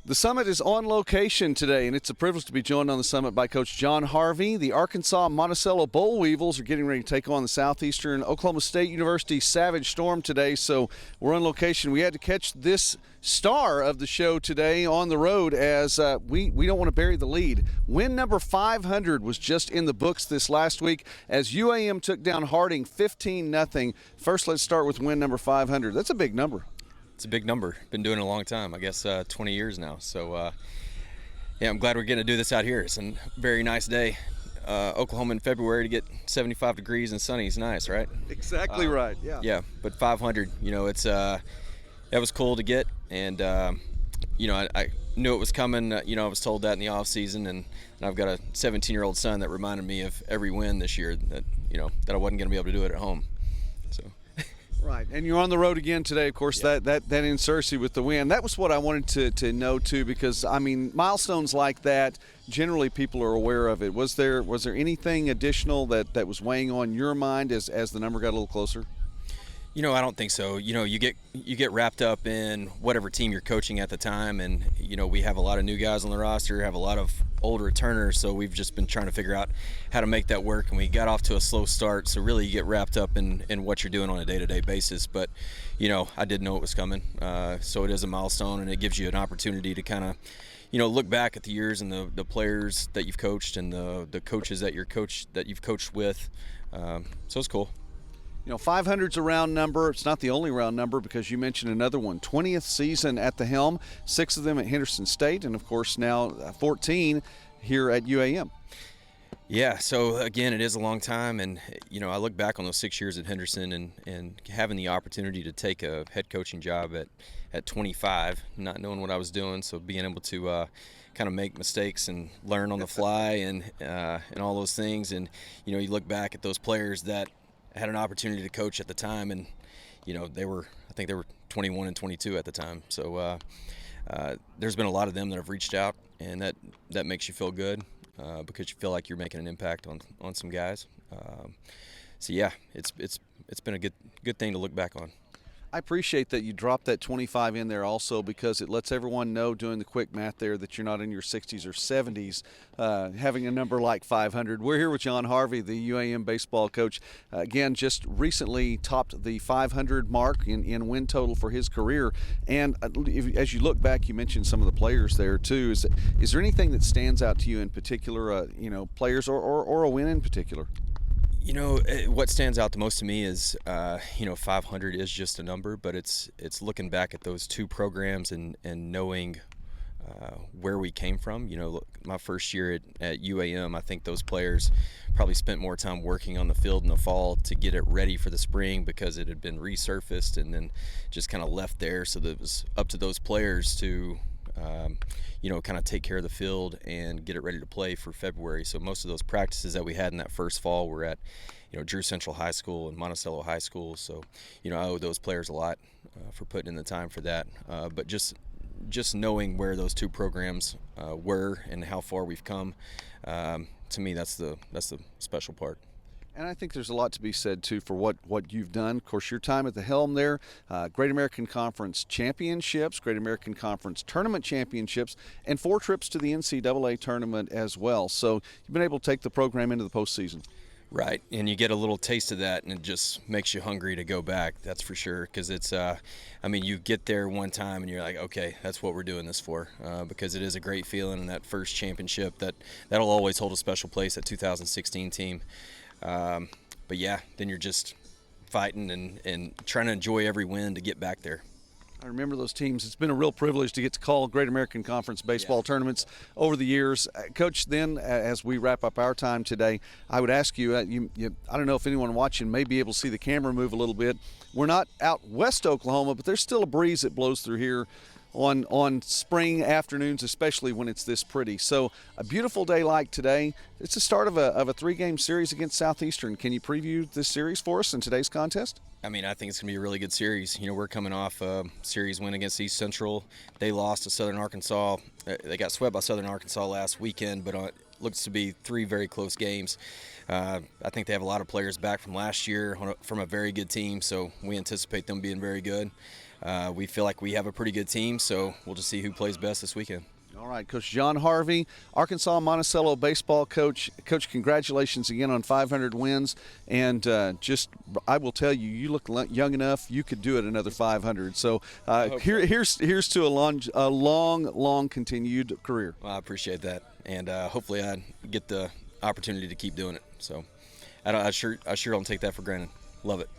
The Summit is on location today, and it's a privilege to be joined on the Summit by Coach John Harvey. The Arkansas Monticello Boll Weevils are getting ready to take on the Southeastern Oklahoma State University Savage Storm today, so we're on location. We had to catch this star of the show today on the road as we don't want to bury the lead. Win number 500 was just in the books this last week as UAM took down Harding 15-0. First, let's start with win number 500. That's a big number. It's a big number. Been doing it a long time, I guess 20 years now. So, yeah, I'm glad we're getting to do this out here. It's a very nice day. Oklahoma in February to get 75 degrees and sunny is nice, right? Exactly right, yeah. Yeah, but 500, it's that was cool to get. And, I knew it was coming. I was told that in the off season, and I've got a 17-year-old son that reminded me of every win this year that, that I wasn't going to be able to do it at home. So. Right, and you're on the road again today, of course. Yeah. That inserts you with the win. That was what I wanted to know too, because milestones like that, generally people are aware of it. Was there anything additional that was weighing on your mind as the number got a little closer? I don't think so. You get wrapped up in whatever team you're coaching at the time, and we have a lot of new guys on the roster, have a lot of old returners, so we've just been trying to figure out how to make that work, and we got off to a slow start, so really you get wrapped up in what you're doing on a day-to-day basis. But I did know it was coming, so it is a milestone, and it gives you an opportunity to kind of look back at the years and the players that you've coached and the coaches that you've coached with, so it's cool. 500's a round number. It's not the only round number because you mentioned another one. 20th season at the helm, 6 of them at Henderson State, and of course now 14 here at UAM. Yeah, so again, it is a long time, and I look back on those 6 years at Henderson and having the opportunity to take a head coaching job at 25, not knowing what I was doing, so being able to kind of make mistakes and learn on the fly and all those things, and you look back at those players that had an opportunity to coach at the time, and I think they were 21 and 22 at the time. So there's been a lot of them that have reached out, and that makes you feel good because you feel like you're making an impact on some guys. So yeah, it's been a good thing to look back on. I appreciate that you dropped that 25 in there also because it lets everyone know, doing the quick math there, that you're not in your 60s or 70s having a number like 500. We're here with John Harvey, the UAM baseball coach. Again, just recently topped the 500 mark in win total for his career. And as you look back, you mentioned some of the players there too. Is there anything that stands out to you in particular, players or a win in particular? What stands out the most to me is, 500 is just a number, but it's looking back at those two programs and knowing where we came from. My first year at UAM, I think those players probably spent more time working on the field in the fall to get it ready for the spring because it had been resurfaced and then just kind of left there. So that it was up to those players to kind of take care of the field and get it ready to play for February. So most of those practices that we had in that first fall were at, Drew Central High School and Monticello High School. So, I owe those players a lot for putting in the time for that. But just knowing where those two programs were and how far we've come, to me, that's the special part. And I think there's a lot to be said, too, for what you've done. Of course, your time at the helm there, Great American Conference championships, Great American Conference tournament championships, and 4 trips to the NCAA tournament as well. So you've been able to take the program into the postseason. Right, and you get a little taste of that, and it just makes you hungry to go back, that's for sure, because it's, you get there one time, and you're like, okay, that's what we're doing this for, because it is a great feeling, and that first championship, that'll always hold a special place, that 2016 team. But yeah, then you're just fighting and trying to enjoy every win to get back there. I remember those teams. It's been a real privilege to get to call Great American Conference baseball tournaments over the years. Coach, then, as we wrap up our time today, I would ask you, I don't know if anyone watching may be able to see the camera move a little bit. We're not out west Oklahoma, but there's still a breeze that blows through here on spring afternoons, especially when it's this pretty. So a beautiful day like today. It's the start of a 3-game series against Southeastern. Can you preview this series for us in today's contest? I think it's going to be a really good series. We're coming off a series win against East Central. They lost to Southern Arkansas. They got swept by Southern Arkansas last weekend, but it looks to be 3 very close games. I think they have a lot of players back from last year from a very good team, so we anticipate them being very good. we feel like we have a pretty good team, so we'll just see who plays best this weekend. All right, Coach John Harvey, Arkansas Monticello baseball coach. Coach, congratulations again on 500 wins. And I will tell you, you look young enough, you could do it another 500. So here's to a long continued career. Well, I appreciate that, and hopefully I get the opportunity to keep doing it. So I sure don't take that for granted. Love it.